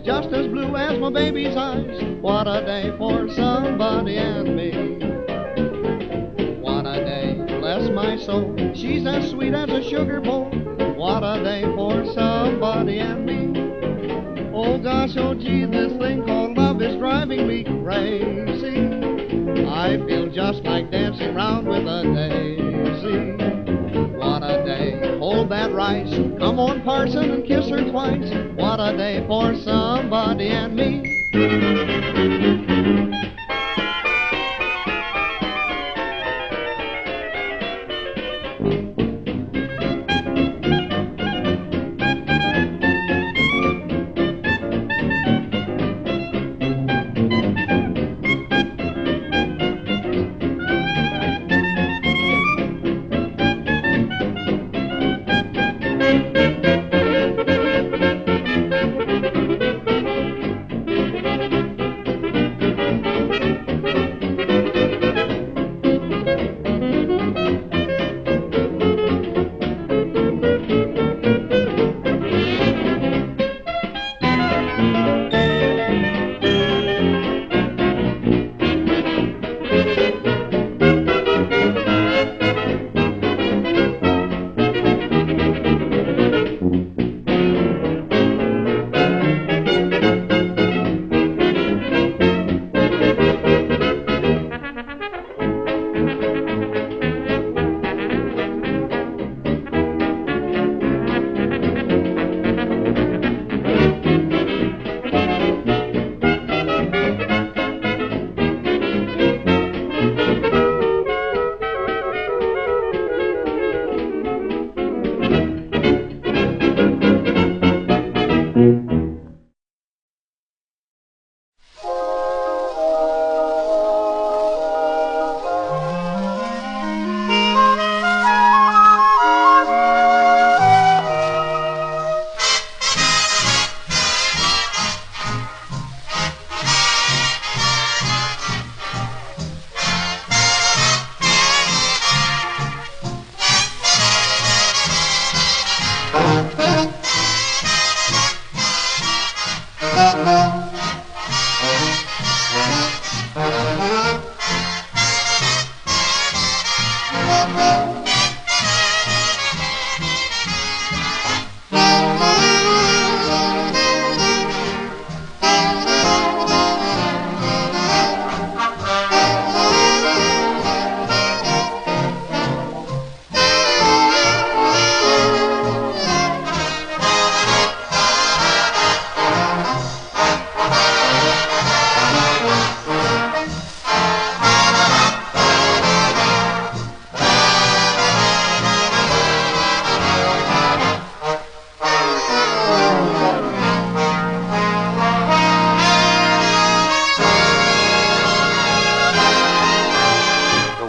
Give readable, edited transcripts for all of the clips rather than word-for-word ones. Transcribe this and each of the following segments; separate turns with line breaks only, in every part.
just as blue as my baby's eyes. What a day for somebody and me. What a day, bless my soul. She's as sweet as a sugar bowl. What a day for somebody and me. Oh gosh, oh gee, this thing called love is driving me crazy. I feel just like dancing round with a daisy. What a day, hold that rice. Come on, parson, and kiss her twice. What a day for somebody and me.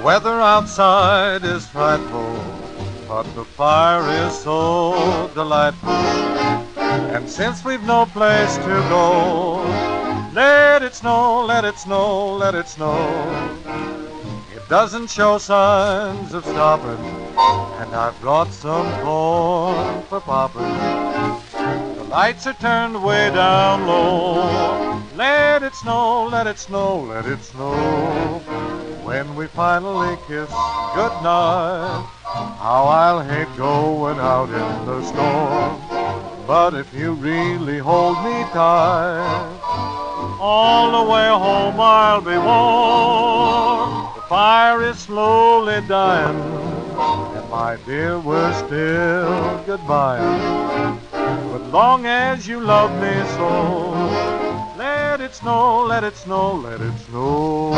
Weather outside is frightful, but the fire is so delightful. And since we've no place to go, let it snow, let it snow, let it snow. It doesn't show signs of stopping, and I've brought some corn for popping. The lights are turned way down low. Let it snow, let it snow, let it snow. When we finally kiss goodnight, how I'll hate going out in the storm. But if you really hold me tight, all the way home I'll be warm. The fire is slowly dying, and my dear, we're still goodbye. But long as you love me so, let it snow, let it snow, let it snow.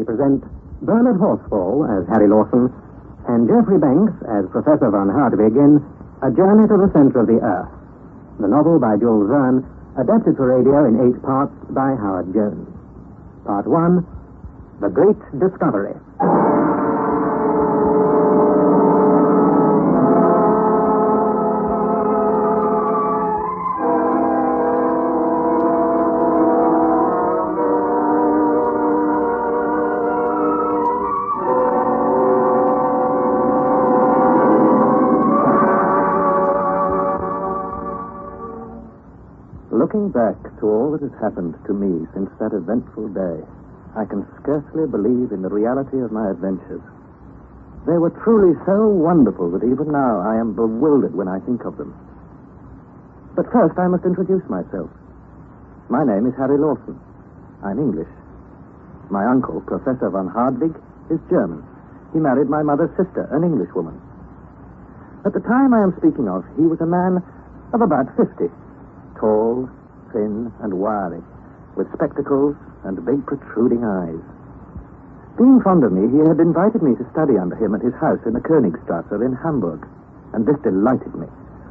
present Bernard Horsfall as Harry Lawson and Geoffrey Banks as Professor von Hardwig in A Journey to the Center of the Earth, the novel by Jules Verne, adapted for radio in 8 parts by Howard Jones. Part 1, The Great Discovery. Looking back to all that has happened to me since that eventful day, I can scarcely believe in the reality of my adventures. They were truly so wonderful that even now I am bewildered when I think of them. But first I must introduce myself. My name is Harry Lawson. I'm English. My uncle, Professor von Hardwig, is German. He married my mother's sister, an Englishwoman. At the time I am speaking of, he was a man of about 50. Tall, thin, and wiry, with spectacles and big protruding eyes. Being fond of me, he had invited me to study under him at his house in the Königstrasse in Hamburg, and this delighted me,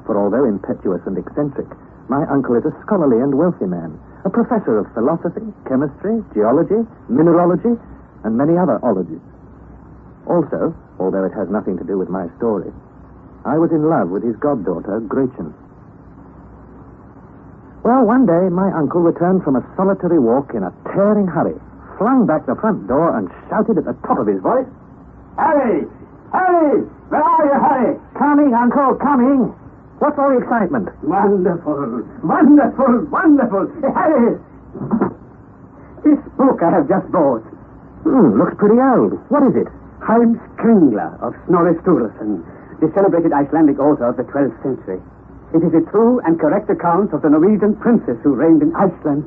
for although impetuous and eccentric, my uncle is a scholarly and wealthy man, a professor of philosophy, chemistry, geology, mineralogy, and many other ologies. Also, although it has nothing to do with my story, I was in love with his goddaughter, Gretchen. Well, one day, my uncle returned from a solitary walk in a tearing hurry, flung back the front door, and shouted at the top of his voice, "Harry! Harry! Where are you, Harry?" "Coming, Uncle, coming. What's all the excitement?"
"Wonderful, wonderful, wonderful. Harry! This book I have just bought.
Looks pretty old. What is it?"
Heims Kringla of Snorri Sturluson, the celebrated Icelandic author of the 12th century. It is a true and correct account of the Norwegian princess who reigned in Iceland.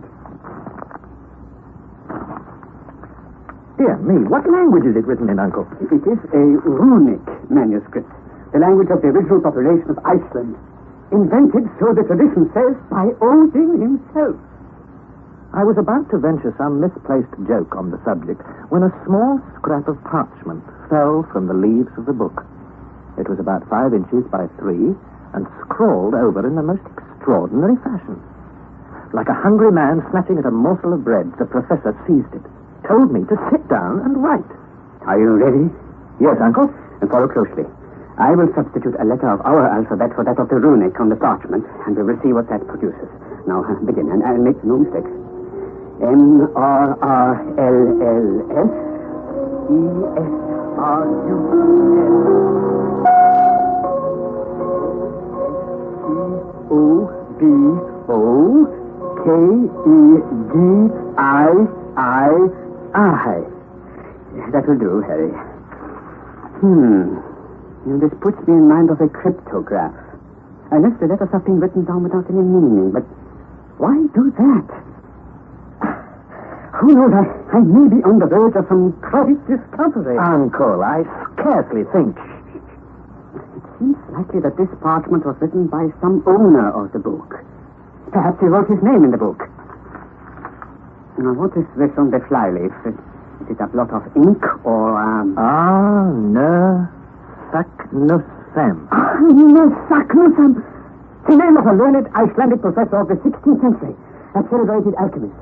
Dear me, what language is it written in, Uncle?
It is a runic manuscript, the language of the original population of Iceland, invented, so the tradition says, by Odin himself.
I was about to venture some misplaced joke on the subject when a small scrap of parchment fell from the leaves of the book. It was about 5 inches by 3 and scrawled over in the most extraordinary fashion. Like a hungry man snatching at a morsel of bread, the professor seized it, told me to sit down and write.
Are you ready?
Yes, Uncle.
And follow closely. I will substitute a letter of our alphabet for that of the runic on the parchment, and we will see what that produces. Now, begin, and make no mistakes. N-R-R-L-L-S E-S-R-U-N-C-O-B-O-K-E-G-I-I. That will do, Harry. This puts me in mind of a cryptograph. Unless the letters have been written down without any meaning. But why do that? Who knows, I may be on the verge of some great discovery.
Uncle, I scarcely think.
It seems likely that this parchment was written by some owner of the book. Perhaps he wrote his name in the book. Now, what is this on the flyleaf? Is it a blot of ink or...
Arne Saknussemm.
Arne Saknussemm! The name of a learned Icelandic professor of the 16th century, a celebrated alchemist.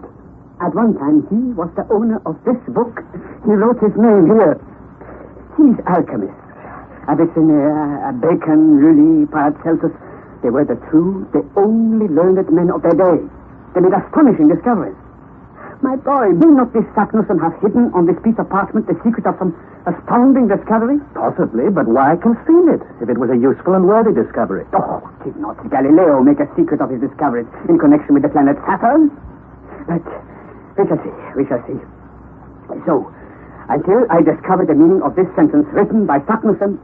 At one time, he was the owner of this book. He wrote his name here. These alchemists, Avicenna, Bacon, Lully, Paracelsus, they were the only learned men of their day. They made astonishing discoveries. My boy, may not this Saknussemm have hidden on this piece of parchment the secret of some astounding discovery?
Possibly, but why conceal it if it was a useful and worthy discovery?
Oh, did not Galileo make a secret of his discoveries in connection with the planet Saturn? But we shall see. So, until I discover the meaning of this sentence written by Saknussemm,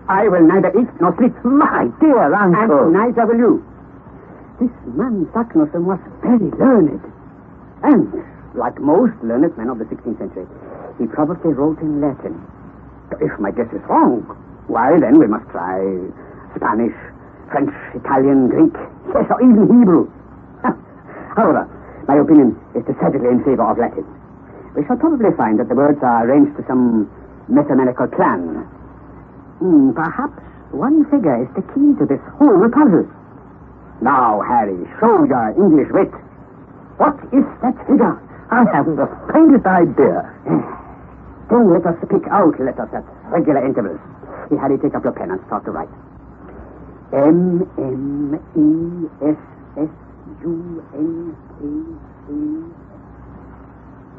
I will neither eat nor sleep.
My dear Uncle.
And neither will you. This man Saknussemm was very learned. And, like most learned men of the 16th century, he probably wrote in Latin. If my guess is wrong, why then we must try Spanish, French, Italian, Greek, yes, or even Hebrew. However, my opinion is decidedly in favor of Latin. We shall probably find that the words are arranged to some mathematical plan. Perhaps one figure is the key to this whole puzzle. Now, Harry, show your English wit. What is that figure?
I haven't the faintest idea.
Then let us pick out letters at regular intervals. Here, Harry, take up your pen and start to write. M-M-E-S-S-U-N-K-A.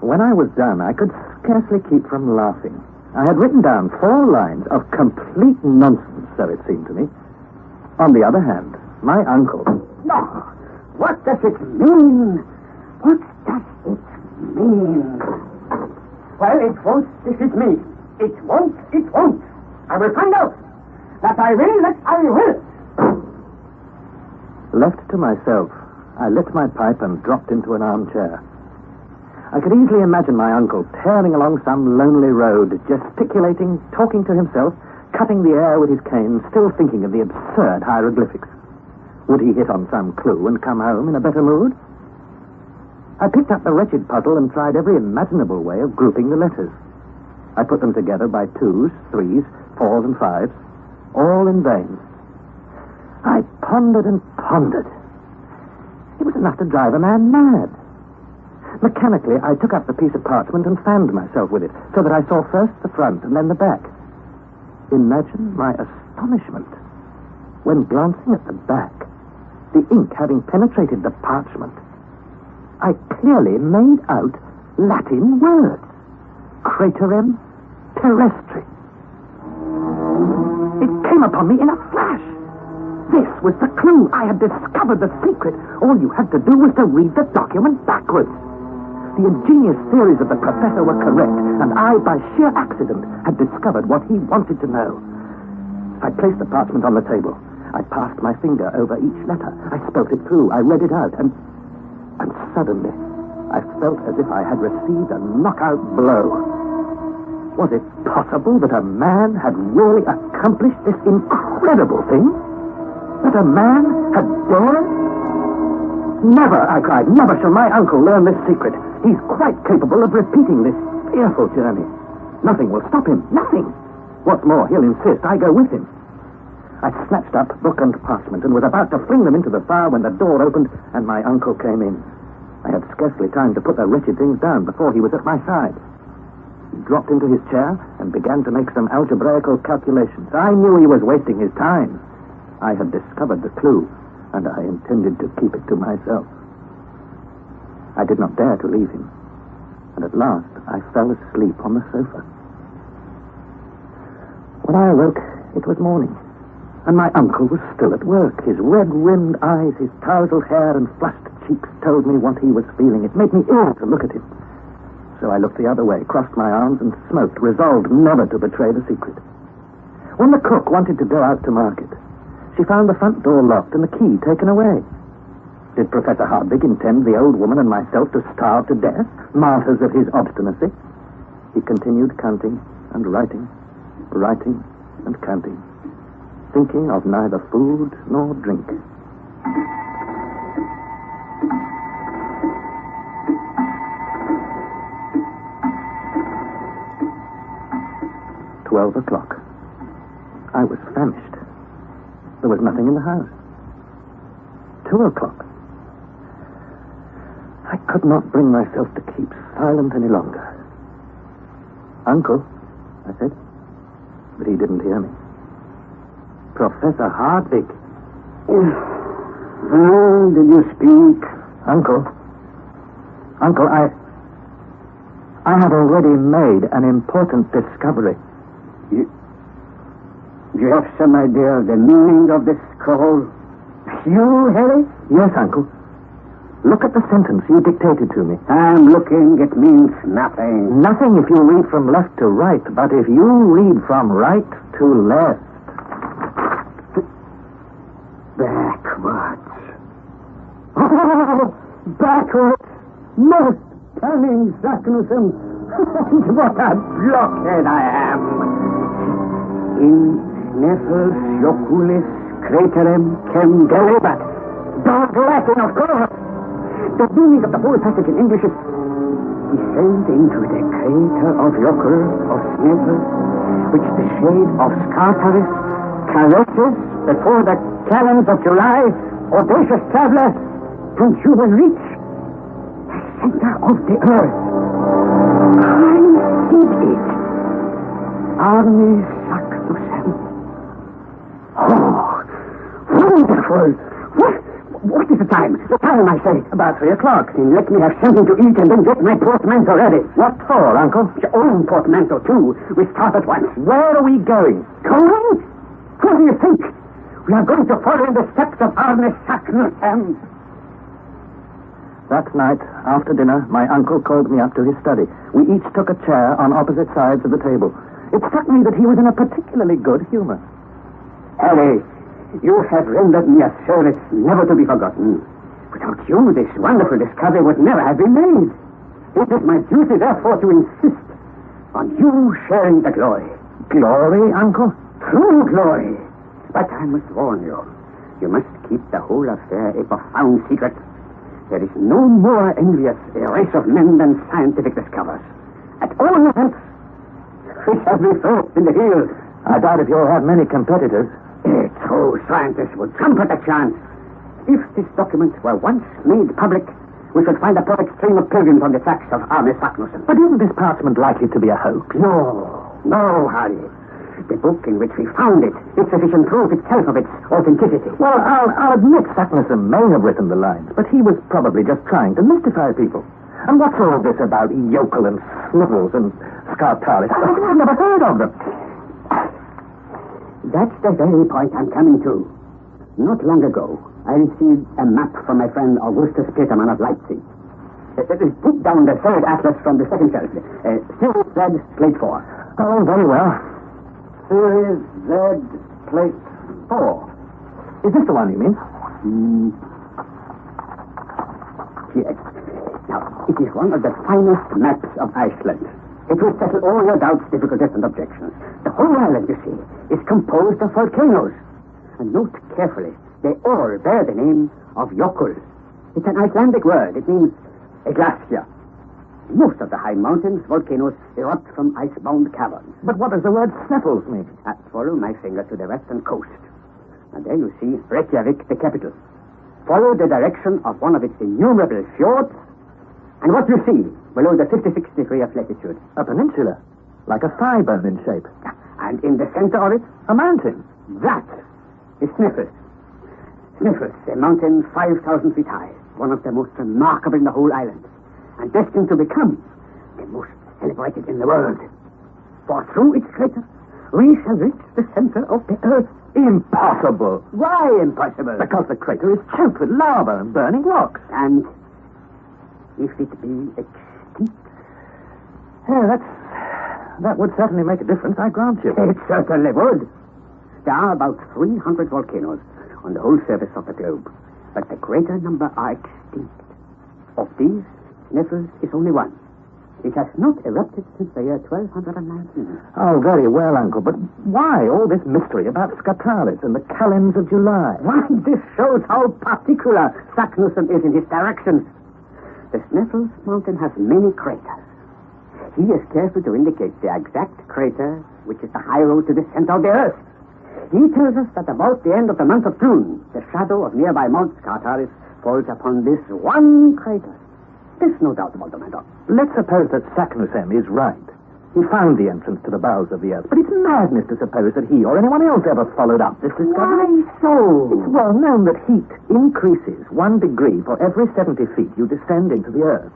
When I was done, I could scarcely keep from laughing. I had written down 4 lines of complete nonsense, so it seemed to me. On the other hand, my uncle...
No! What does it mean? What does it mean? Well, it won't defeat me. It won't. I will find out. That I will.
Left to myself, I lit my pipe and dropped into an armchair. I could easily imagine my uncle tearing along some lonely road, gesticulating, talking to himself, cutting the air with his cane, still thinking of the absurd hieroglyphics. Would he hit on some clue and come home in a better mood? I picked up the wretched puzzle and tried every imaginable way of grouping the letters. I put them together by 2s, 3s, 4s, and 5s, all in vain. I pondered and pondered. It was enough to drive a man mad. Mechanically, I took up the piece of parchment and fanned myself with it, so that I saw first the front and then the back. Imagine my astonishment when, glancing at the back, the ink having penetrated the parchment, I clearly made out Latin words. Craterem terrestri. It came upon me in a flash. This was the clue. I had discovered the secret. All you had to do was to read the document backwards. The ingenious theories of the professor were correct, and I, by sheer accident, had discovered what he wanted to know. I placed the parchment on the table. I passed my finger over each letter. I spelt it through. I read it out, and suddenly, I felt as if I had received a knockout blow. Was it possible that a man had really accomplished this incredible thing? That a man had dared? Never, I cried, never shall my uncle learn this secret. He's quite capable of repeating this fearful journey. Nothing will stop him, nothing. What's more, he'll insist I go with him. I snatched up book and parchment and was about to fling them into the fire when the door opened and my uncle came in. I had scarcely time to put the wretched things down before he was at my side. He dropped into his chair and began to make some algebraical calculations. I knew he was wasting his time. I had discovered the clue, and I intended to keep it to myself. I did not dare to leave him, and at last I fell asleep on the sofa. When I awoke, it was morning, and my uncle was still at work. His red-rimmed eyes, his tousled hair, and flushed cheeks told me what he was feeling. It made me ill to look at him. So I looked the other way, crossed my arms, and smoked, resolved never to betray the secret. When the cook wanted to go out to market, she found the front door locked and the key taken away. Did Professor Hardwigg intend the old woman and myself to starve to death, martyrs of his obstinacy? He continued counting and writing and counting, thinking of neither food nor drink. "12 o'clock. I was famished. There was nothing in the house. 2 o'clock. I could not bring myself to keep silent any longer. "Uncle," I said, but he didn't hear me. "Professor Hardwigg."
How did you speak?
Uncle, I have already made an important discovery.
You have some idea of the meaning of this call? You, Harry?
Yes, Uncle. Look at the sentence you dictated to me.
I'm looking. It means nothing.
Nothing if you read from left to right, but if you read from right to left.
Backwards. Oh, backwards. Most cunning Saknussemm. What a blockhead I am. In nefels joculis craterem cem delebat. Dog Latin, of course. The meaning of the whole passage in English is descend into the crater of Jokul of Snæfell, which the shade of Skartaris caresses before the talons of July, audacious traveler, and you will reach the center of the earth. I did it. Arne Saknussemm. Oh, wonderful. What is the time? The time, I say.
About 3 o'clock.
Then let me have something to eat and then get my portmanteau ready.
What for, Uncle?
Your own portmanteau, too. We start at once.
Where are we going?
Going? Who do you think? We are going to follow in the steps of Arne Saknussemm.
That night, after dinner, my uncle called me up to his study. We each took a chair on opposite sides of the table. It struck me that he was in a particularly good humor.
Harry, you have rendered me a service never to be forgotten. Without you, this wonderful discovery would never have been made. It is my duty, therefore, to insist on you sharing the glory.
Glory, Uncle?
True glory. But I must warn you, you must keep the whole affair a profound secret. There is no more envious a race of men than scientific discoverers. At all events, we shall be first in the field.
I doubt if you'll have many competitors.
A true scientist would jump at the chance. If this document were once made public, we should find a perfect stream of pilgrims on the tracks of Arne Saknussemm.
But isn't this parchment likely to be a hoax?
No, Harry. The book in which we found it is sufficient proof itself of its authenticity.
Well, I'll admit Saknussemm may have written the lines, but he was probably just trying to mystify people. And what's all this about Jokul and Snivels and Skartaris? I've never heard of them.
That's the very point I'm coming to. Not long ago, I received a map from my friend Augustus Petermann of Leipzig. Put down the third atlas from the second shelf. Series Z, plate 4.
Oh, very well.
Series Z, plate 4.
Is this the one you mean?
Yes. Now, it is one of the finest maps of Iceland. It will settle all your doubts, difficulties, and objections. The whole island, you see, is composed of volcanoes. And note carefully, they all bear the name of Jokul. It's an Icelandic word. It means a glacier. Most of the high mountains, volcanoes, erupt from ice-bound caverns.
But what does the word Sneffels mean?
Follow my finger to the western coast. And there you see Reykjavik, the capital. Follow the direction of one of its innumerable fjords, and what you see below the 56th degree of latitude.
A peninsula, like a thigh bone in shape.
And in the center of it,
a mountain.
That is Sneffels. Sneffels, a mountain 5,000 feet high, one of the most remarkable in the whole island, and destined to become the most celebrated in the world. For through its crater, we shall reach the center of the earth.
Impossible.
Why impossible?
Because the crater is choked with lava and burning rocks.
And if it be extinct?
Yeah, that would certainly make a difference, I grant you.
It certainly would. There are about 300 volcanoes on the whole surface of the globe, but the greater number are extinct. Of these, Sneffels is only one. It has not erupted since the year 1219.
Oh, very well, Uncle, but why all this mystery about Skartaris and the calends of July?
Why, this shows how particular Saknussemm is in his directions. The Sneffels mountain has many craters. He is careful to indicate the exact crater, which is the high road to the center of the earth. He tells us that about the end of the month of June, the shadow of nearby Mount Skartaris falls upon this one crater. There's no doubt about the matter.
Let's suppose that Saknussemm is right. He found the entrance to the bowels of the earth, but it's madness to suppose that he or anyone else ever followed up this discovery.
Why so?
It's well known that heat increases 1 degree for every 70 feet you descend into the earth.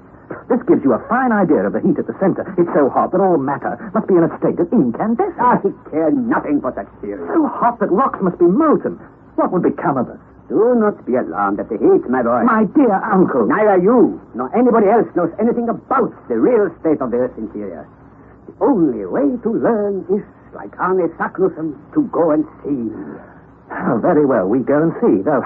This gives you a fine idea of the heat at the center. It's so hot that all matter must be in a state of incandescence.
I care nothing for such theory.
So hot that rocks must be molten. What would become of us?
Do not be alarmed at the heat, my boy.
My dear uncle.
Neither you nor anybody else knows anything about the real state of the Earth's interior. The only way to learn is, like Arne Saknussemm, to go and see.
Oh, very well, we go and see, though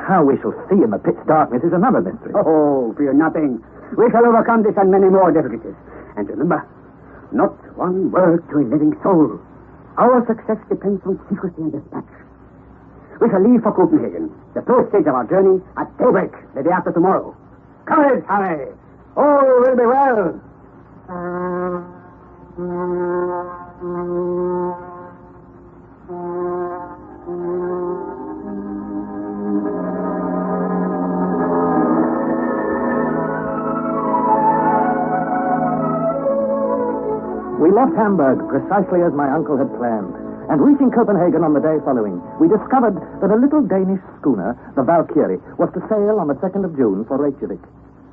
how we shall see in the pitch darkness is another mystery.
Oh, fear nothing. We shall overcome this and many more difficulties. And remember, not one word to a living soul. Our success depends on secrecy and dispatch. We shall leave for Copenhagen, the first stage of our journey, at daybreak the day after tomorrow. Courage, Harry! All will be well.
We left Hamburg precisely as my uncle had planned, and reaching Copenhagen on the day following, we discovered that a little Danish schooner, the Valkyrie, was to sail on the 2nd of June for Reykjavik.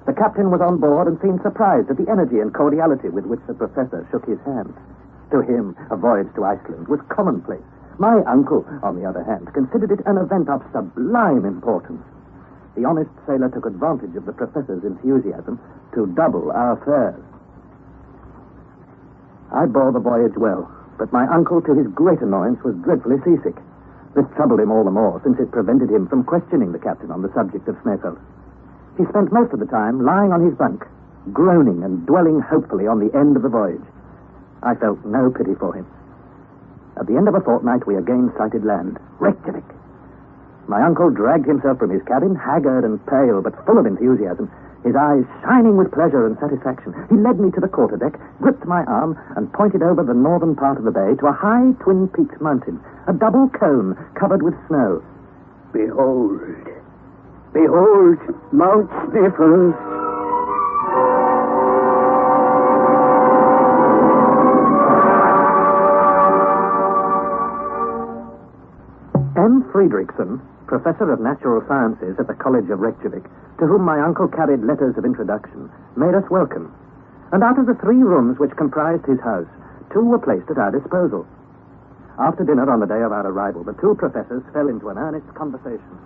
The captain was on board and seemed surprised at the energy and cordiality with which the professor shook his hand. To him, a voyage to Iceland was commonplace. My uncle, on the other hand, considered it an event of sublime importance. The honest sailor took advantage of the professor's enthusiasm to double our fares. I bore the voyage well, but my uncle, to his great annoyance, was dreadfully seasick. This troubled him all the more, since it prevented him from questioning the captain on the subject of Snæfell. He spent most of the time lying on his bunk, groaning and dwelling hopefully on the end of the voyage. I felt no pity for him. At the end of a fortnight, we again sighted land, Reykjavik. My uncle dragged himself from his cabin, haggard and pale, but full of enthusiasm, his eyes shining with pleasure and satisfaction. He led me to the quarterdeck, gripped my arm, and pointed over the northern part of the bay to a high twin-peaked mountain, a double cone covered with snow.
Behold, Mount Snæfell.
M. Friedrichsen, professor of natural sciences at the College of Reykjavik, to whom my uncle carried letters of introduction, made us welcome. And out of the 3 rooms which comprised his house, 2 were placed at our disposal. After dinner on the day of our arrival, the 2 professors fell into an earnest conversation.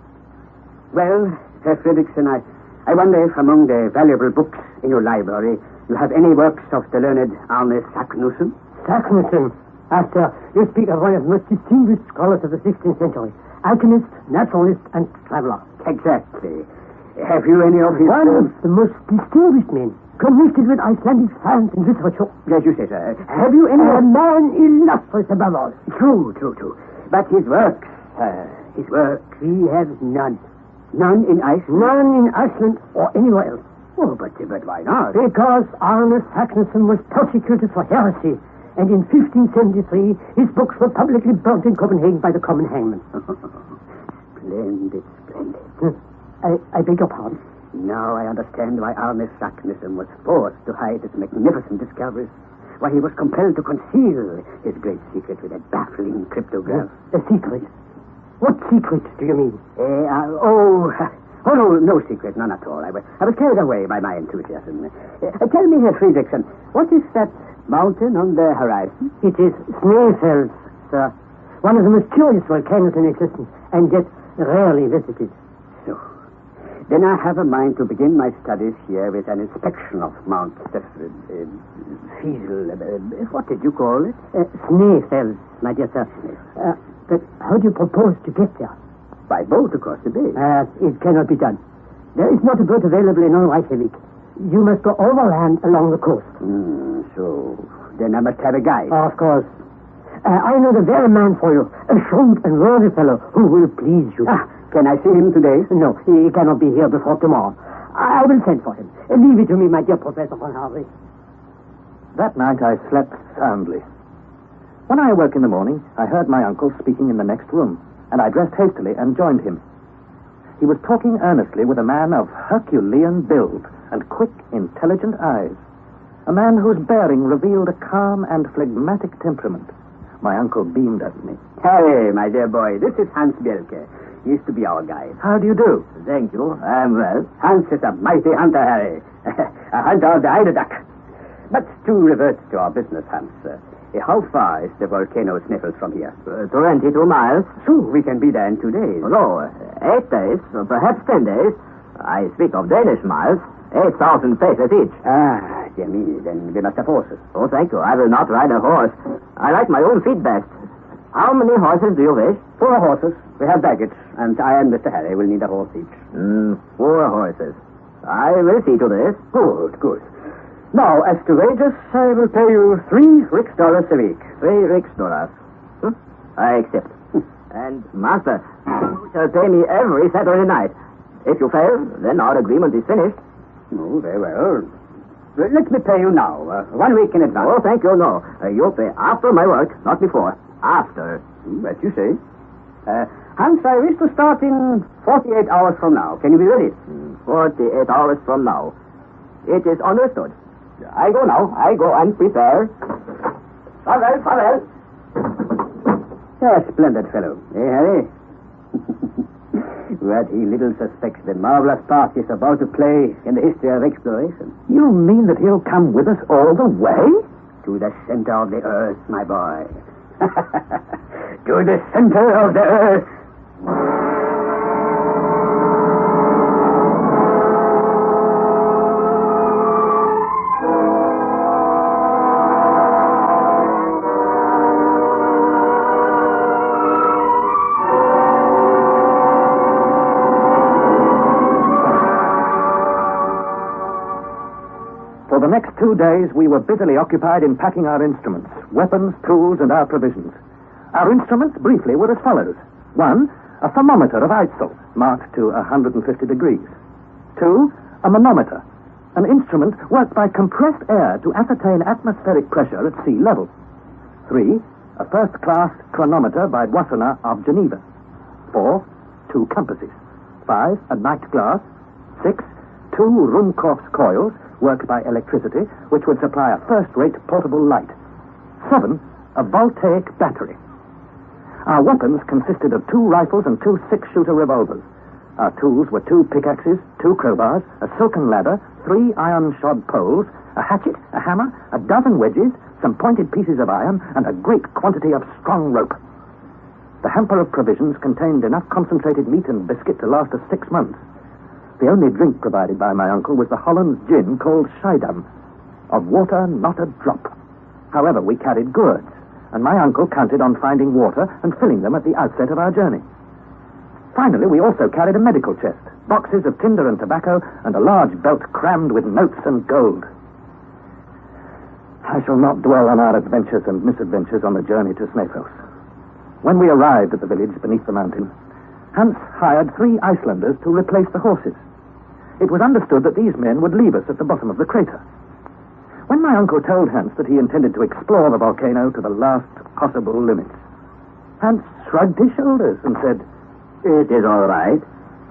Well, Herr Fredrickson, I wonder if among the valuable books in your library you have any works of the learned Arne Saknussemm?
Saknussemm? Master, you speak of one of the most distinguished scholars of the 16th century. Alchemist, naturalist, and traveler.
Exactly. Have you any of his...
One of the most distinguished men, connected with Icelandic science and literature.
Yes, you say, sir. Have you any...
A man illustrious above all.
True. But his works, we have none. None in Iceland?
None in Iceland or anywhere else.
Oh, but why not?
Because Arne Saknussemm was persecuted for heresy, and in 1573 his books were publicly burnt in Copenhagen by the common hangman.
Splendid.
I beg your pardon?
Now I understand why Arne Saknussemm was forced to hide his magnificent discoveries. Why he was compelled to conceal his great secret with a baffling cryptograph.
A secret? What secret do you mean?
No secret, none at all. I was carried away by my enthusiasm. Tell me, Herr Friedrichsen, what is that mountain on the horizon?
It is Snæfell, sir. One of the most curious volcanoes in existence, and yet rarely visited.
So, then I have a mind to begin my studies here with an inspection of Mount Fiesel. What did you call it?
Snæfell, my dear sir. But how do you propose to get there?
By boat across the bay.
It cannot be done. There is not a boat available in all Reykjavik. You must go overland along the coast.
So then I must have a guide.
Of course. I know the very man for you. A shrewd and worthy fellow who will please you.
Can I see him today?
No, he cannot be here before tomorrow. I will send for him. Leave it to me, my dear Professor von Harvey.
That night I slept soundly. When I awoke in the morning, I heard my uncle speaking in the next room, and I dressed hastily and joined him. He was talking earnestly with a man of Herculean build and quick, intelligent eyes. A man whose bearing revealed a calm and phlegmatic temperament. My uncle beamed at me.
Harry, my dear boy, this is Hans Bjelke. He used to be our guide.
How do you do?
Thank you. I am well. Hans is a mighty hunter, Harry. A hunter of the eider duck. But to revert to our business, Hans. How far is the volcano Snæfell from here?
22 miles.
So we can be there in 2 days.
No, 8 days, or perhaps 10 days. I speak of Danish miles. 8,000 paces each.
Dear me, then we must have horses.
Oh, thank you. I will not ride a horse. I like my own feet best. How many horses do you wish?
4 horses. We have baggage, and I and Mr. Harry will need a horse each.
4 horses. I will see to this.
Good. Now, as to wages, I will pay you $3 Riksdaler a week.
3 Riksdaler. I accept. And, Master, you shall pay me every Saturday night. If you fail, then our agreement is finished.
Oh, very well. Let me pay you now, 1 week in advance.
Oh, thank you, no. You'll pay after my work, not before. After.
As you say. Hans, I wish to start in 48 hours from now. Can you be ready?
48 hours from now. It is understood. I go now. I go and prepare. Farewell.
A splendid fellow. Eh, Harry? What he little suspects the marvelous part he's about to play in the history of exploration.
You mean that he'll come with us all the way?
To the center of the earth, my boy. To the center of the earth.
For the next 2 days, we were busily occupied in packing our instruments, weapons, tools, and our provisions. Our instruments, briefly, were as follows. 1, a thermometer of Eitzel, marked to 150 degrees. 2, a manometer, an instrument worked by compressed air to ascertain atmospheric pressure at sea level. 3, a first-class chronometer by Boissonnas of Geneva. 4, 2 compasses. 5, a night glass. 6, 2 Ruhmkorff's coils, worked by electricity, which would supply a first-rate portable light. 7, a voltaic battery. Our weapons consisted of 2 rifles and 2 6-shooter revolvers. Our tools were 2 pickaxes, 2 crowbars, a silken ladder, 3 iron-shod poles, a hatchet, a hammer, a dozen wedges, some pointed pieces of iron, and a great quantity of strong rope. The hamper of provisions contained enough concentrated meat and biscuit to last us 6 months. The only drink provided by my uncle was the Hollands gin called Schiedam. Of water, not a drop. However, we carried gourds, and my uncle counted on finding water and filling them at the outset of our journey. Finally, we also carried a medical chest, boxes of tinder and tobacco, and a large belt crammed with notes and gold. I shall not dwell on our adventures and misadventures on the journey to Snæfellsnes. When we arrived at the village beneath the mountain, Hans hired 3 Icelanders to replace the horses. It was understood that these men would leave us at the bottom of the crater. When my uncle told Hans that he intended to explore the volcano to the last possible limits, Hans shrugged his shoulders and said,
It is all right.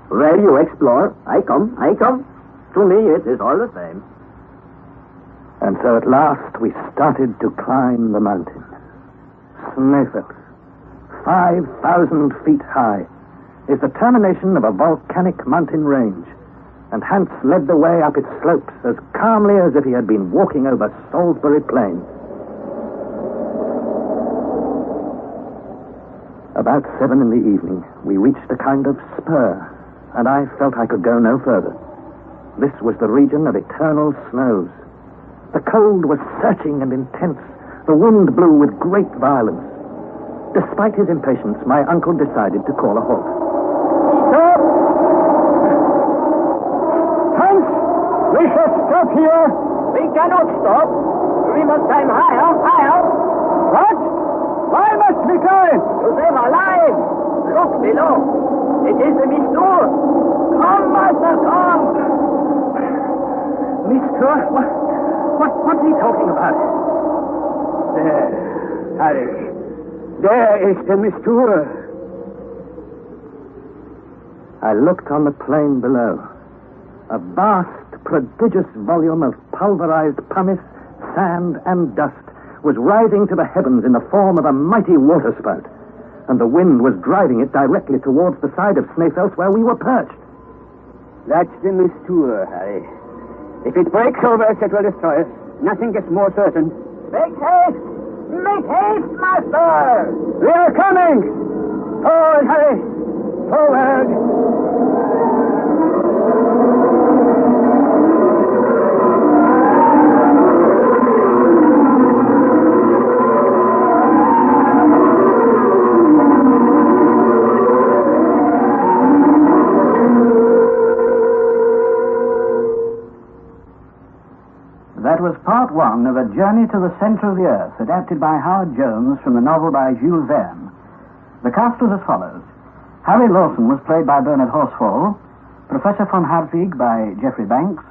Where you explore, I come. To me, it is all the same.
And so at last we started to climb the mountain. Snæfell, 5,000 feet high, is the termination of a volcanic mountain range, and Hans led the way up its slopes as calmly as if he had been walking over Salisbury Plain. About 7 in the evening, we reached a kind of spur, and I felt I could go no further. This was the region of eternal snows. The cold was searching and intense. The wind blew with great violence. Despite his impatience, my uncle decided to call a halt.
Stop! Hans! We shall stop here!
We cannot stop. We must climb higher.
What? Why must we climb?
To save our lives. Look below. It is the Mistur. Come, master, come.
Mistur? What's he talking about?
There, Harry. There is the Mistur.
I looked on the plain below. A vast, prodigious volume of pulverized pumice, sand, and dust was rising to the heavens in the form of a mighty waterspout, and the wind was driving it directly towards the side of Snæfellsnes where we were perched.
That's the Mistur, Harry. If it breaks over us, it will destroy us. Nothing is more certain.
Make haste! Make haste, master!
We are coming! Forward, Harry! Forward!
That was part 1 of A Journey to the Center of the Earth, adapted by Howard Jones from the novel by Jules Verne. The cast was as follows. Harry Lawson was played by Bernard Horsfall, Professor von Hartwig by Geoffrey Banks,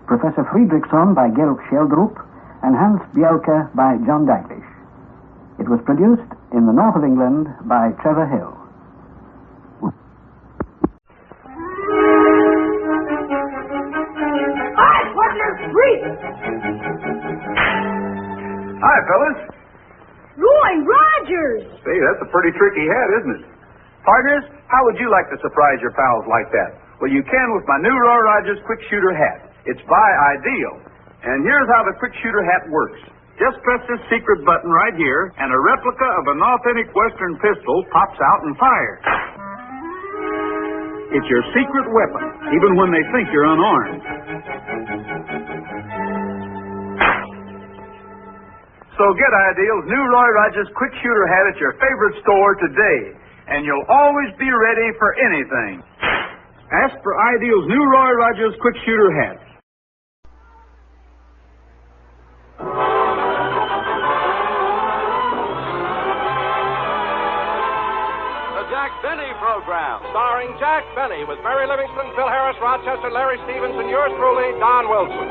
Professor Friedrichsson by Georg Scheldrup, and Hans Bjelke by John Daglish. It was produced in the north of England by Trevor Hill.
Hi, partner, Reed!
Hi, fellas.
Roy Rogers!
See, that's a pretty tricky hat, isn't it? Partners, how would you like to surprise your pals like that? Well, you can with my new Roy Rogers Quick Shooter hat. It's by Ideal. And here's how the Quick Shooter hat works. Just press this secret button right here, and a replica of an authentic Western pistol pops out and fires. It's your secret weapon, even when they think you're unarmed. So get Ideal's new Roy Rogers Quick Shooter hat at your favorite store today, and you'll always be ready for anything. Ask for Ideal's new Roy Rogers Quick Shooter hat.
Benny program, starring Jack Benny with Mary Livingston, Phil Harris, Rochester, Larry Stevens, and yours truly, Don Wilson.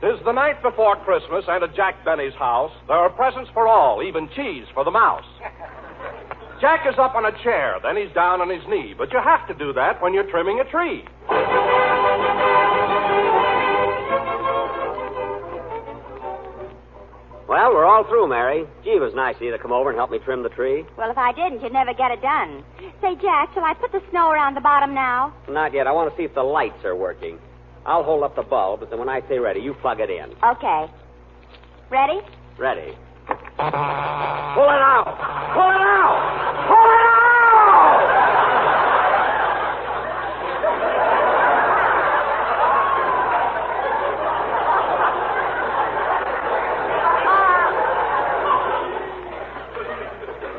Tis the night before Christmas, and at Jack Benny's house, there are presents for all, even cheese for the mouse. Jack is up on a chair, then he's down on his knee. But you have to do that when you're trimming a tree.
Well, we're all through, Mary. Gee, it was nice of you to come over and help me trim the tree.
Well, if I didn't, you'd never get it done. Say, Jack, shall I put the snow around the bottom now?
Not yet. I want to see if the lights are working. I'll hold up the bulb, but then when I say ready, you plug it in.
Okay. Ready?
Ready. Pull it out! Pull it out! Pull it out!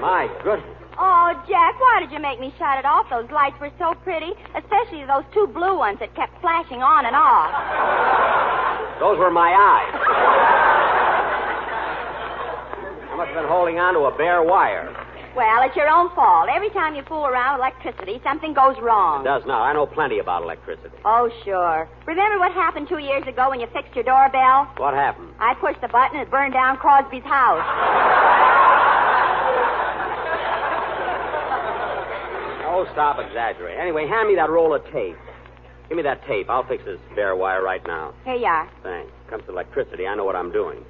My goodness.
Oh, Jack, why did you make me shut it off? Those lights were so pretty, especially those two blue ones that kept flashing on and off.
Those were my eyes. I must have been holding on to a bare wire.
Well, it's your own fault. Every time you fool around with electricity, something goes wrong.
It does now. I know plenty about electricity.
Oh, sure. Remember what happened 2 years ago when you fixed your doorbell?
What happened?
I pushed the button and it burned down Crosby's house.
Oh, stop exaggerating. Anyway, hand me that roll of tape. Give me that tape. I'll fix this bare wire right now.
Here you are.
Thanks. Comes to electricity, I know what I'm doing.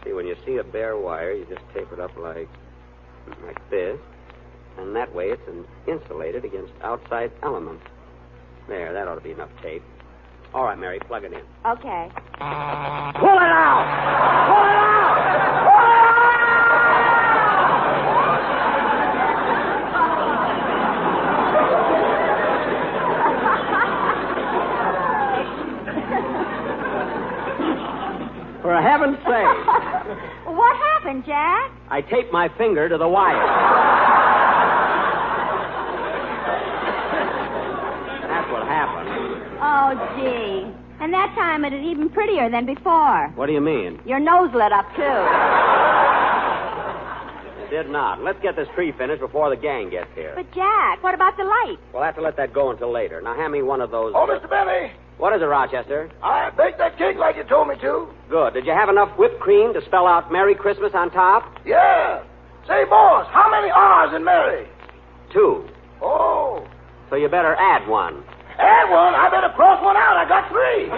See, when you see a bare wire, you just tape it up like this. And that way it's insulated against outside elements. There, that ought to be enough tape. All right, Mary, plug it in.
Okay.
Pull it out! Pull it out! Pull it out! For heaven's sake.
What happened, Jack?
I taped my finger to the wire. That's what happened.
Oh, gee. And that time it is even prettier than before.
What do you mean?
Your nose lit up, too.
It did not. Let's get this tree finished before the gang gets here.
But, Jack, what about the light?
We'll have to let that go until later. Now, hand me one of those...
Oh, Mr. Benny.
What is it, Rochester?
I baked that cake like you told me to.
Good. Did you have enough whipped cream to spell out Merry Christmas on top?
Yeah. Say, boss, how many R's in Mary?
2.
Oh.
So you better add one.
Add one? I better cross one out. I got 3.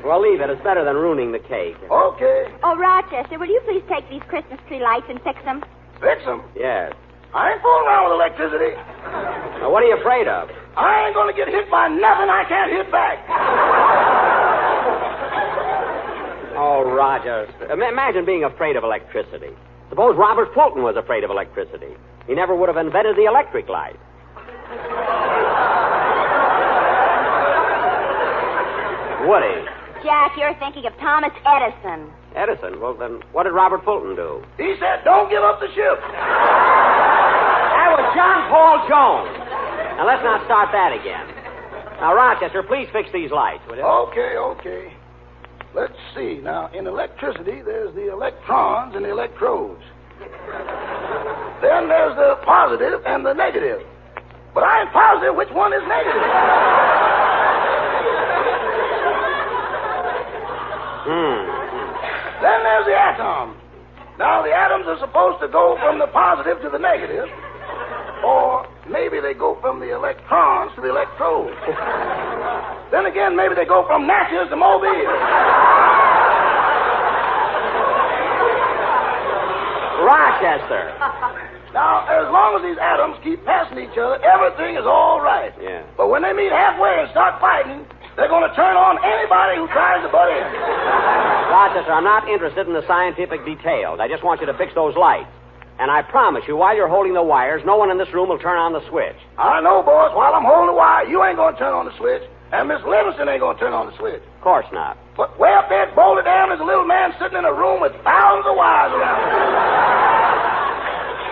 Well, leave it. It's better than ruining the cake.
Okay.
Oh, Rochester, will you please take these Christmas tree lights and fix them?
Fix them?
Yes.
I ain't fooling around with electricity.
Now, what are you afraid of?
I ain't going to get hit by nothing I can't hit back.
Oh, Roger. Imagine being afraid of electricity. Suppose Robert Fulton was afraid of electricity. He never would have invented the electric light. Would he?
Jack, you're thinking of Thomas Edison.
Edison? Well, then what did Robert Fulton do?
He said, don't give up the ship.
That was John Paul Jones. Now, let's not start that again. Now, Rochester, please fix these lights, will you?
Okay. Let's see. Now, in electricity, there's the electrons and the electrodes. Then there's the positive and the negative. But I ain't positive which one is negative. Then there's the atom. Now, the atoms are supposed to go from the positive to the negative, or maybe they go from the electrons to the electrodes. Then again, maybe they go from Natchez to Mobile.
Rochester.
Now, as long as these atoms keep passing each other, everything is all right.
Yeah.
But when they meet halfway and start fighting, they're going to turn on anybody who tries to butt in.
Rochester, I'm not interested in the scientific details. I just want you to fix those lights. And I promise you, while you're holding the wires, no one in this room will turn on the switch.
I know, boss. While I'm holding the wire, you ain't going to turn on the switch, and Miss Livingston ain't going to turn on the switch.
Of course not.
But way up there at Boulder Dam, there's a little man sitting in a room with thousands of wires around him.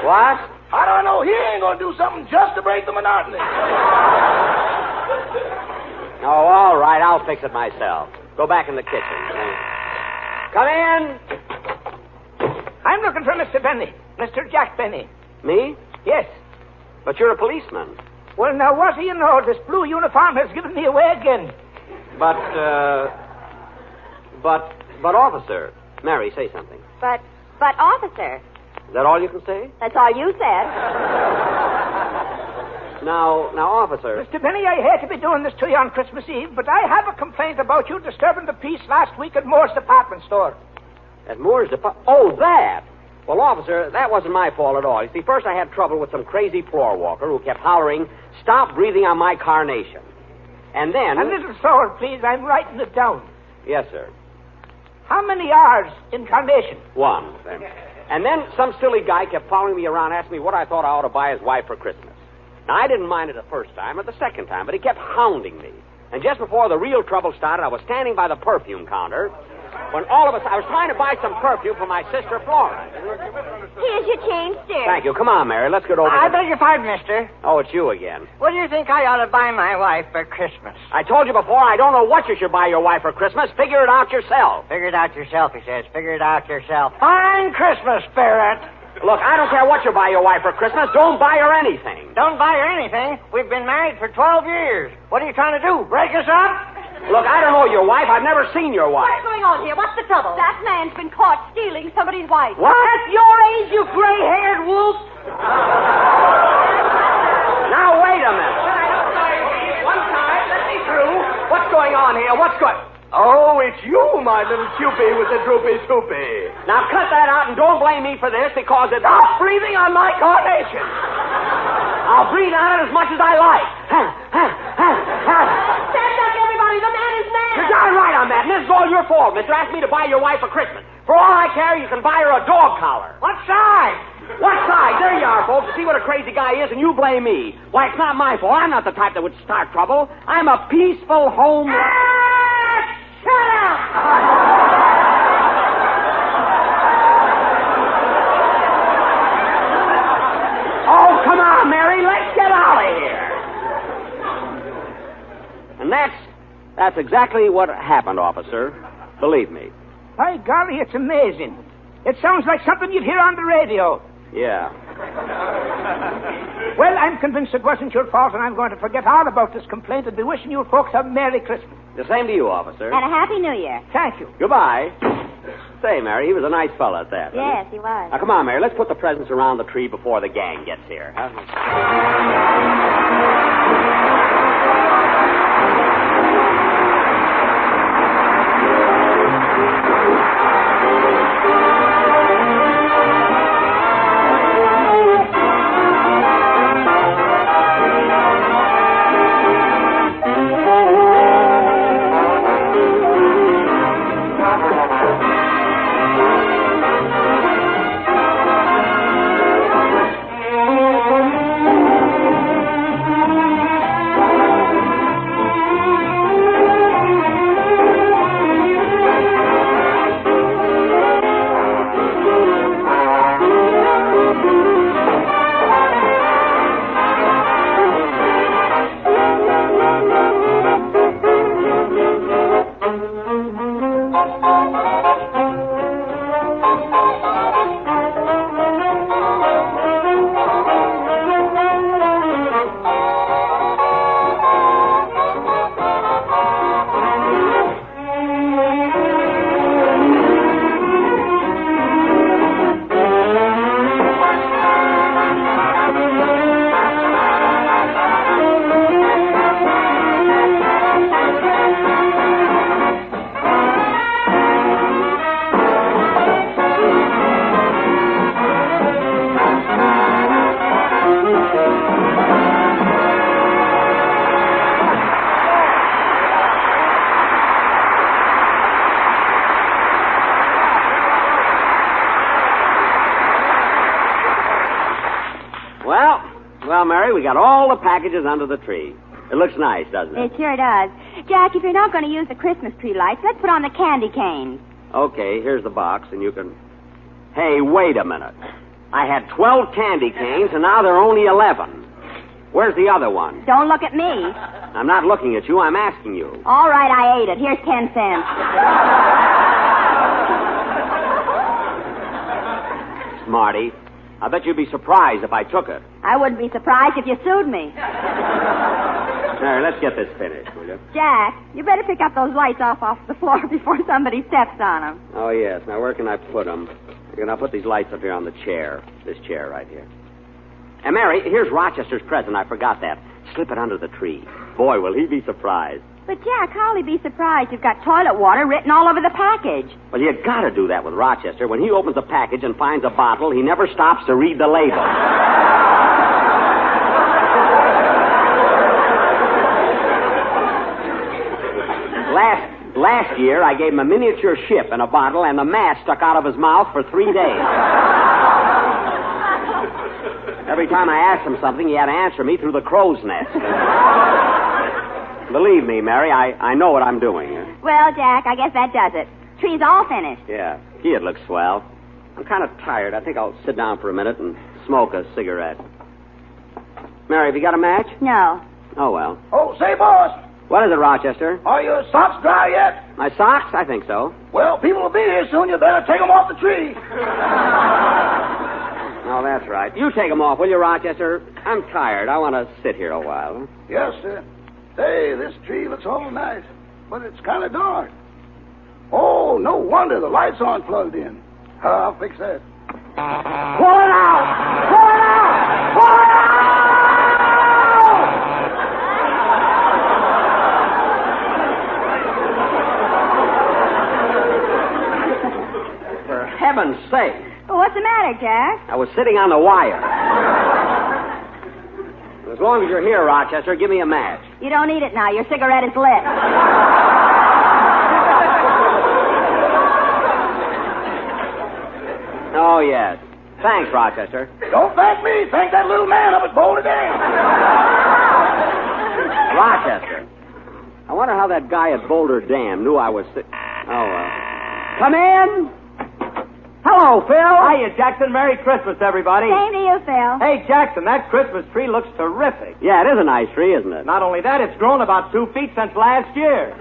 What?
How do I know he ain't going to do something just to break the monotony?
Oh, all right. I'll fix it myself. Go back in the kitchen. Come in.
I'm looking for Mr. Benny. Mr. Jack Benny.
Me?
Yes.
But you're a policeman.
Well, now, what do you know? This blue uniform has given me away again.
But, officer. Mary, say something.
But, officer.
Is that all you can say?
That's all you said.
Now, officer.
Mr. Benny, I hate to be doing this to you on Christmas Eve, but I have a complaint about you disturbing the peace last week at Moore's department store.
At Moore's department? Oh, that! Well, officer, that wasn't my fault at all. You see, first I had trouble with some crazy floor walker who kept hollering, "Stop breathing on my carnation." And then...
A little slower, please. I'm writing it down.
Yes, sir.
How many R's in carnation?
1. And then some silly guy kept following me around, asking me what I thought I ought to buy his wife for Christmas. Now, I didn't mind it the first time or the second time, but he kept hounding me. And just before the real trouble started, I was standing by the perfume counter when all of us... I was trying to buy some perfume for my sister, Flora.
Here's your change, sir.
Thank you. Come on, Mary. Let's get over
I beg your pardon, mister.
Oh, it's you again.
What do you think I ought to buy my wife for Christmas?
I told you before, I don't know what you should buy your wife for Christmas. Figure it out yourself.
Figure it out yourself, he says. Figure it out yourself. Fine Christmas, Spirit.
Look, I don't care what you buy your wife for Christmas. Don't buy her anything.
Don't buy her anything? We've been married for 12 years. What are you trying to do? Break us up?
Look, I don't know your wife. I've never seen your wife.
What's going on here? What's the trouble? That man's been caught stealing somebody's wife.
What?
At your age, you gray-haired wolf.
Now, wait a minute. One time, let me through. What's going on here?
Oh, it's you, my little Cupid with the droopy toopy.
Now, cut that out and don't blame me for this because it's...
Stop breathing on my carnation.
I'll breathe on it as much as I like.
Stand back, everybody. The man is mad.
You're darn right on that, and this is all your fault. Mister asked me to buy your wife for Christmas. For all I care, you can buy her a dog collar.
What size?
What size? There you are, folks. See what a crazy guy is, and you blame me. Why, it's not my fault. I'm not the type that would start trouble. I'm a peaceful home...
Shut up!
Oh, come on, Mary. Let's get out of here. And that's exactly what happened, officer. Believe me.
By golly, it's amazing. It sounds like something you'd hear on the radio.
Yeah.
Well, I'm convinced it wasn't your fault, and I'm going to forget all about this complaint and be wishing you folks a Merry Christmas.
The same to you, officer.
And a Happy New Year.
Thank you.
Goodbye. Say, Mary, he was a nice fella at that.
Yes, he was.
Now, come on, Mary. Let's put the presents around the tree before the gang gets here. Huh? Well, Mary, we got all the packages under the tree. It looks nice, doesn't it?
It sure does. Jack, if you're not going to use the Christmas tree lights, let's put on the candy canes.
Okay, here's the box, and you can... Hey, wait a minute. I had 12 candy canes, and now there are only 11. Where's the other one?
Don't look at me.
I'm not looking at you. I'm asking you.
All right, I ate it. Here's 10 cents.
Smarty, I bet you'd be surprised if I took it.
I wouldn't be surprised if you sued me.
Mary, let's get this finished, will you?
Jack, you better pick up those lights off the floor before somebody steps on them.
Oh, yes. Now, where can I put them? I'll put these lights up here on the chair. This chair right here. And, Mary, here's Rochester's present. I forgot that. Slip it under the tree. Boy, will he be surprised.
But, Jack, how'll he be surprised? You've got toilet water written all over the package.
Well, you got to do that with Rochester. When he opens a package and finds a bottle, he never stops to read the label. Last year, I gave him a miniature ship and a bottle, and the mast stuck out of his mouth for 3 days. Every time I asked him something, he had to answer me through the crow's nest. Believe me, Mary, I know what I'm doing.
Well, Jack, I guess that does it. Tree's all finished.
Yeah. Gee, it looks swell. I'm kind of tired. I think I'll sit down for a minute and smoke a cigarette. Mary, have you got a match?
No.
Oh, well.
Oh, say, boss.
What is it, Rochester?
Are your socks dry yet?
My socks? I think so.
Well, people will be here soon. You better take them off the tree.
Oh, that's right. You take them off, will you, Rochester? I'm tired. I want to sit here a while.
Yes, sir. Hey, this tree looks all nice, but it's kind of dark. Oh, no wonder the lights aren't plugged in. I'll fix that.
Pull it out! Pull it out! Pull it out! For heaven's sake.
Well, what's the matter, Jack?
I was sitting on the wire. As long as you're here, Rochester, give me a match.
You don't need it now. Your cigarette is lit.
Oh, yes. Thanks, Rochester.
Don't thank me. Thank that little man up at Boulder Dam.
Rochester. I wonder how that guy at Boulder Dam knew I was sick. Oh, well. Come in. Hello, Phil.
Hiya, Jackson. Merry Christmas, everybody.
Same to you, Phil.
Hey, Jackson, that Christmas tree looks terrific.
Yeah, it is a nice tree, isn't it?
Not only that, it's grown about 2 feet since last year.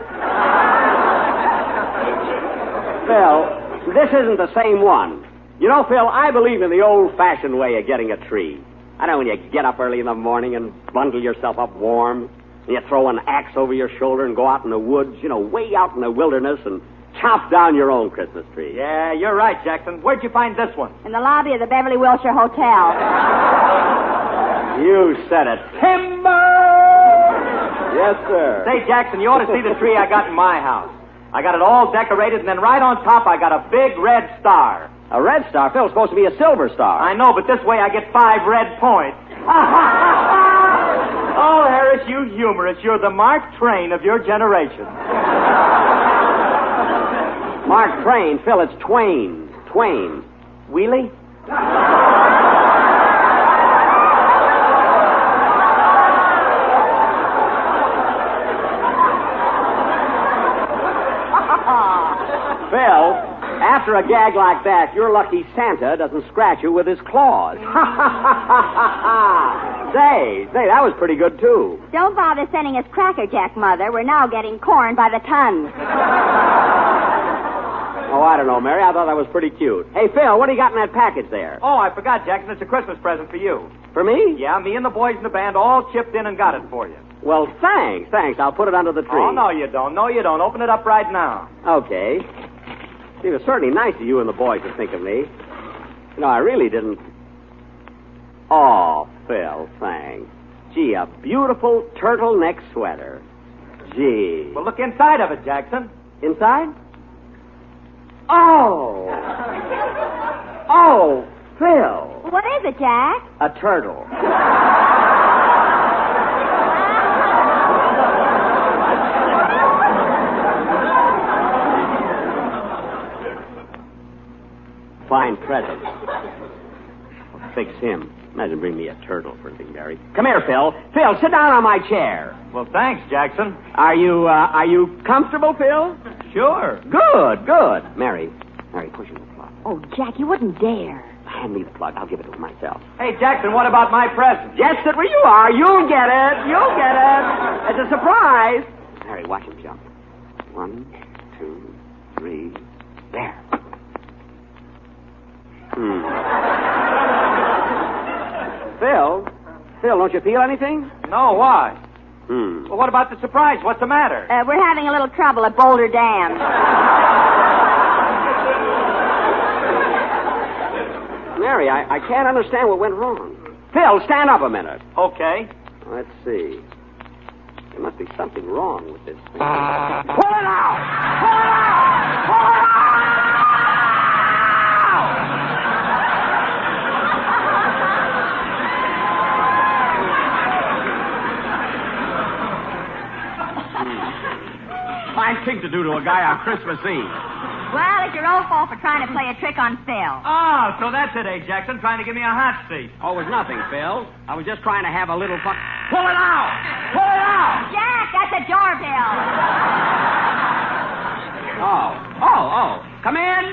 Phil, this isn't the same one. You know, Phil, I believe in the old-fashioned way of getting a tree. I know when you get up early in the morning and bundle yourself up warm, and you throw an axe over your shoulder and go out in the woods, you know, way out in the wilderness and chop down your own Christmas tree.
Yeah, you're right, Jackson. Where'd you find this one?
In the lobby of the Beverly Wilshire Hotel.
You said it.
Timber!
Yes, sir.
Say, Jackson, you ought to see the tree I got in my house. I got it all decorated, and then right on top I got a big red star.
A red star? Phil, it's supposed to be a silver star.
I know, but this way I get 5 red points. Oh, Harris, you humorous. You're the Mark Twain of your generation.
Mark Twain, Phil, it's Twain. Twain.
Wheelie?
Phil, after a gag like that, you're lucky Santa doesn't scratch you with his claws. Say, that was pretty good, too.
Don't bother sending us Cracker Jack, Mother. We're now getting corn by the ton.
Oh, I don't know, Mary. I thought that was pretty cute. Hey, Phil, what do you got in that package there?
Oh, I forgot, Jackson. It's a Christmas present for you.
For me?
Yeah, me and the boys in the band all chipped in and got it for you.
Well, thanks. I'll put it under the tree.
Oh, no, you don't. No, you don't. Open it up right now.
Okay. It was certainly nice of you and the boys to think of me. You know, I really didn't... Oh, Phil, thanks. Gee, a beautiful turtleneck sweater. Gee.
Well, look inside of it, Jackson.
Inside? Oh! Oh, Phil.
What is it, Jack?
A turtle. Fine present. fix him. Imagine bring me a turtle for a thing, Barry. Come here, Phil. Phil, sit down on my chair.
Well, thanks, Jackson.
Are you comfortable, Phil?
Sure.
Good. Mary, push in the plug.
Oh, Jack, you wouldn't dare.
Hand me the plug. I'll give it to him myself.
Hey, Jackson, what about my present?
Yes, sit where you are. You'll get it. It's a surprise. Mary, watch him jump. 1, 2, 3. There. Phil, don't you feel anything?
No, why?
Well,
what about the surprise? What's the matter?
We're having a little trouble at Boulder Dam.
Mary, I can't understand what went wrong. Phil, stand up a minute.
Okay.
Let's see. There must be something wrong with this thing.
Pull it out! Pull it out! Pull it out!
Fine thing to do to a guy on Christmas Eve.
Well, it's your own fault for trying to play a trick on Phil.
Oh, so that's it, eh, Jackson? Trying to give me a hot seat.
Oh, it was nothing, Phil. I was just trying to have a little fun.
Pull it out! Pull it out!
Jack, that's a doorbell.
Oh. Come in.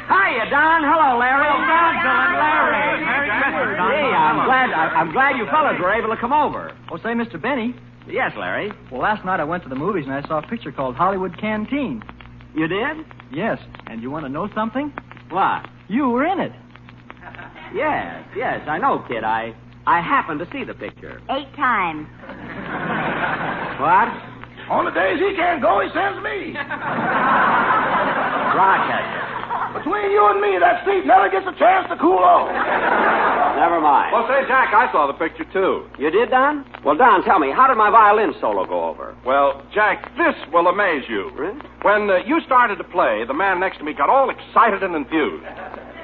Hiya, Don. Hello, Larry.
Oh, Don, Larry. Merry Christmas, Don.
Hey, I'm glad you fellas were able to come over.
Oh, say, Mr. Benny.
Yes, Larry.
Well, last night I went to the movies and I saw a picture called Hollywood Canteen.
You did?
Yes. And you want to know something?
What?
You were in it.
Yes, I know, kid. I happened to see the picture.
8 times.
What?
On the days he can't go, he sends me.
Rochester.
Between you and me, that seat never gets a chance to cool off.
Never mind.
Well, say, Jack, I saw the picture, too.
You did, Don? Well, Don, tell me, how did my violin solo go over?
Well, Jack, this will amaze you.
Really?
When you started to play, the man next to me got all excited and enthused.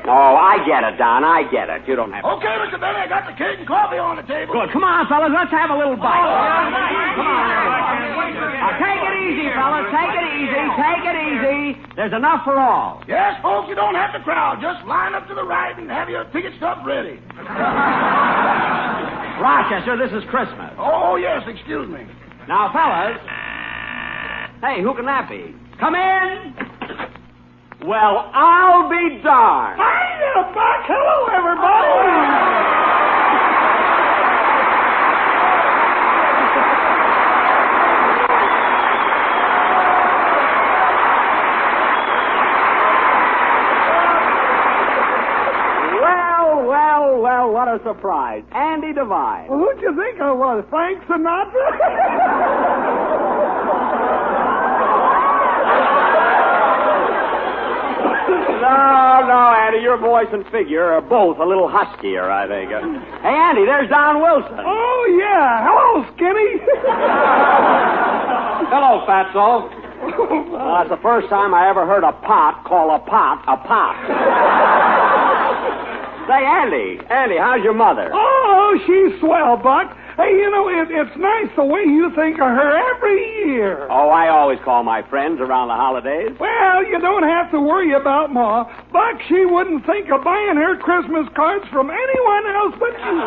Oh, I get it, Don. I get it. You don't have to...
Okay, Mr. Benny, I got the cake and coffee on the table.
Good. Come on, fellas. Let's have a little bite. Come on, everybody. Now, take it easy, fellas. Take it easy. Take it easy. There's enough for all.
Yes, folks, you don't have to crowd. Just line up to the right and have your ticket stub ready.
Rochester, this is Christmas.
Oh, yes, excuse me.
Now, fellas. Hey, who can that be? Come in. Well, I'll be darned.
Hiya, Buck. Hello, everybody.
Well, what a surprise. Andy Devine.
Well, who'd you think I was? Frank Sinatra?
No, Andy, your voice and figure are both a little huskier, I think. Hey, Andy, there's Don Wilson.
Oh, yeah. Hello, Skinny.
Hello, Fatso. That's the first time I ever heard a pot call a pot a pot. Say, Andy, how's your mother?
Oh, she's swell, Buck. Hey, you know, it's nice the way you think of her every year.
Oh, I always call my friends around the holidays.
Well, you don't have to worry about Ma. Buck, she wouldn't think of buying her Christmas cards from anyone else but you.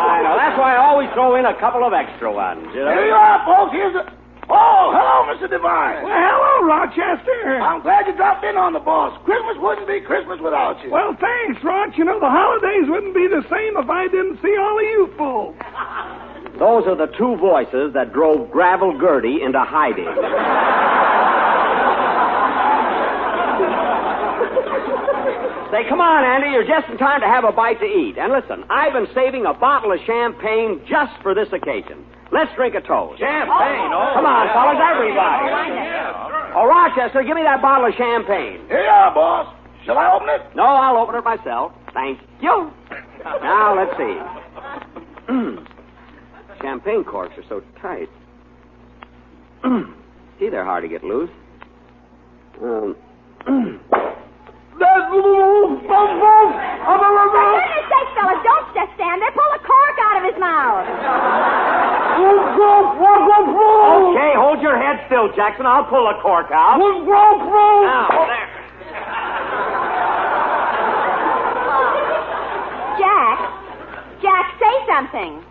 I know. That's why I always throw in a couple of extra ones, you know?
Here you are, folks. Here's the... Oh, hello, Mr. Devine.
Well, hello, Rochester.
I'm glad you dropped in on the boss. Christmas wouldn't be Christmas without you.
Well, thanks, Roch. You know, the holidays wouldn't be the same if I didn't see all of you fools.
Those are the two voices that drove Gravel Gertie into hiding. Say, come on, Andy. You're just in time to have a bite to eat. And listen, I've been saving a bottle of champagne just for this occasion. Let's drink a toast.
Champagne? Oh.
Come on, fellas, everybody. Oh, Rochester, give me that bottle of champagne.
Here you are, boss. Shall I open it?
No, I'll open it myself. Thank you. Now, let's see. Champagne corks are so tight. Gee, they're hard to get loose.
For goodness sake, fellas, don't just stand there. Pull a cork out of his mouth.
Okay, hold your head still, Jackson. I'll pull a cork out. Now, there.
something.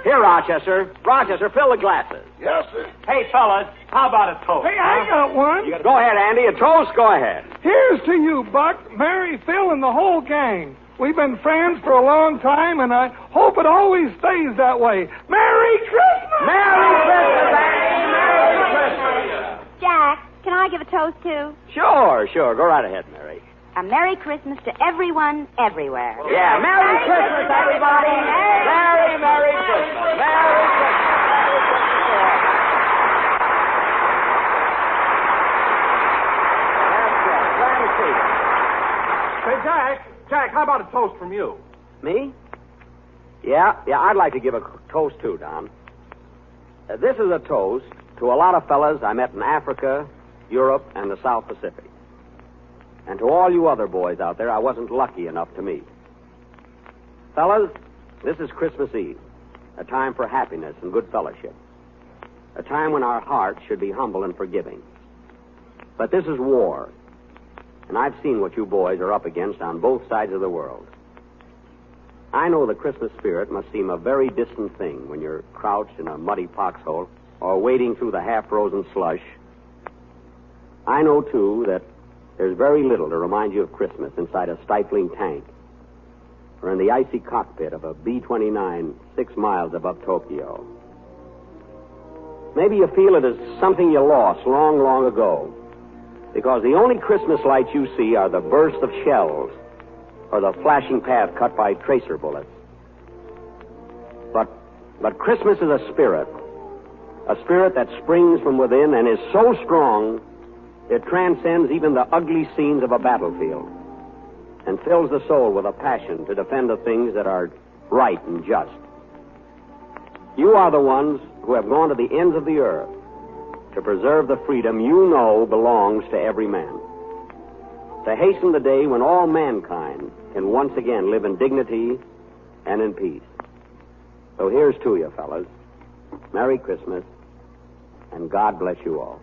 Here, Rochester. Rochester, fill the glasses.
Yes, sir.
Hey, fellas, how about a toast?
Hey, I got one.
Go ahead, Andy. A toast? Go ahead.
Here's to you, Buck, Mary, Phil, and the whole gang. We've been friends for a long time, and I hope it always stays that way. Merry Christmas!
Merry Christmas, Andy! Merry Christmas!
Jack, can I give a toast, too?
Sure. Go right ahead, Mary.
A Merry Christmas to everyone, everywhere.
Yeah, Merry Christmas, everybody! Merry Christmas! Merry Christmas!
Say, Jack, how about a toast from you?
Me? Yeah, I'd like to give a toast, too, Don. This is a toast to a lot of fellas I met in Africa, Europe, and the South Pacific. And to all you other boys out there I wasn't lucky enough to meet. Fellas, this is Christmas Eve, a time for happiness and good fellowship, a time when our hearts should be humble and forgiving. But this is war, and I've seen what you boys are up against on both sides of the world. I know the Christmas spirit must seem a very distant thing when you're crouched in a muddy foxhole or wading through the half-frozen slush. I know, too, that there's very little to remind you of Christmas inside a stifling tank or in the icy cockpit of a B-29 6 miles above Tokyo. Maybe you feel it as something you lost long, long ago, because the only Christmas lights you see are the burst of shells or the flashing path cut by tracer bullets. But Christmas is a spirit that springs from within and is so strong it transcends even the ugly scenes of a battlefield and fills the soul with a passion to defend the things that are right and just. You are the ones who have gone to the ends of the earth to preserve the freedom you know belongs to every man, to hasten the day when all mankind can once again live in dignity and in peace. So here's to you, fellas. Merry Christmas, and God bless you all.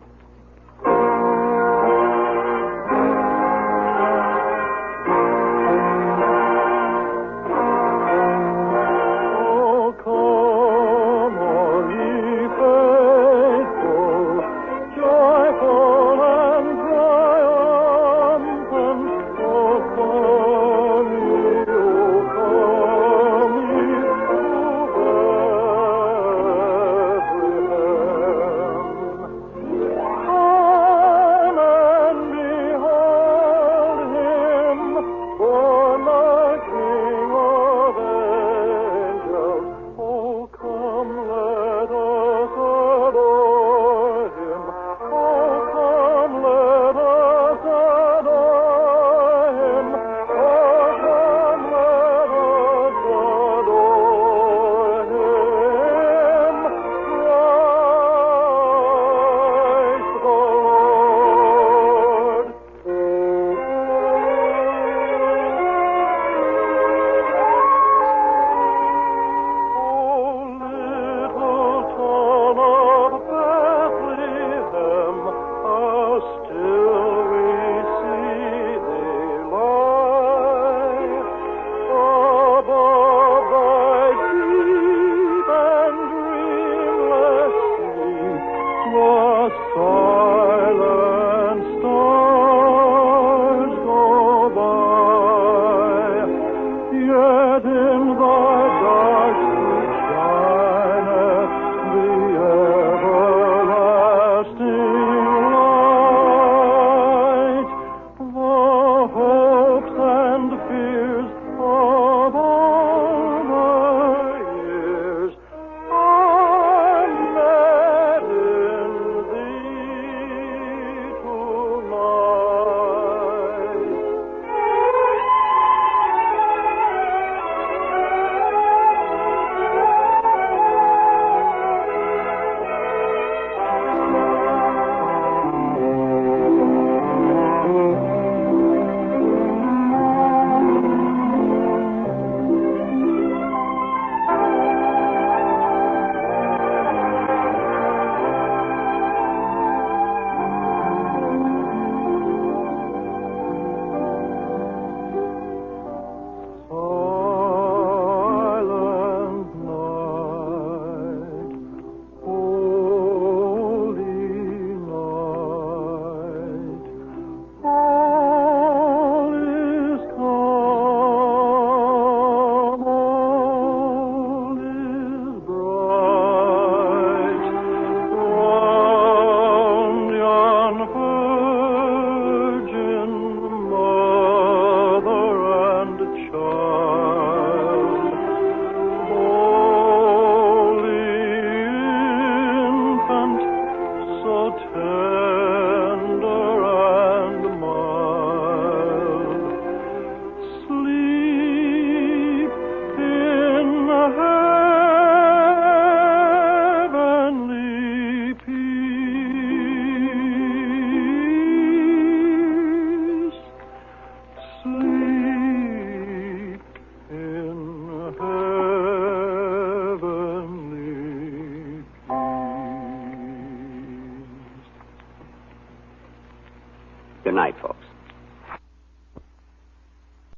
Good night, folks.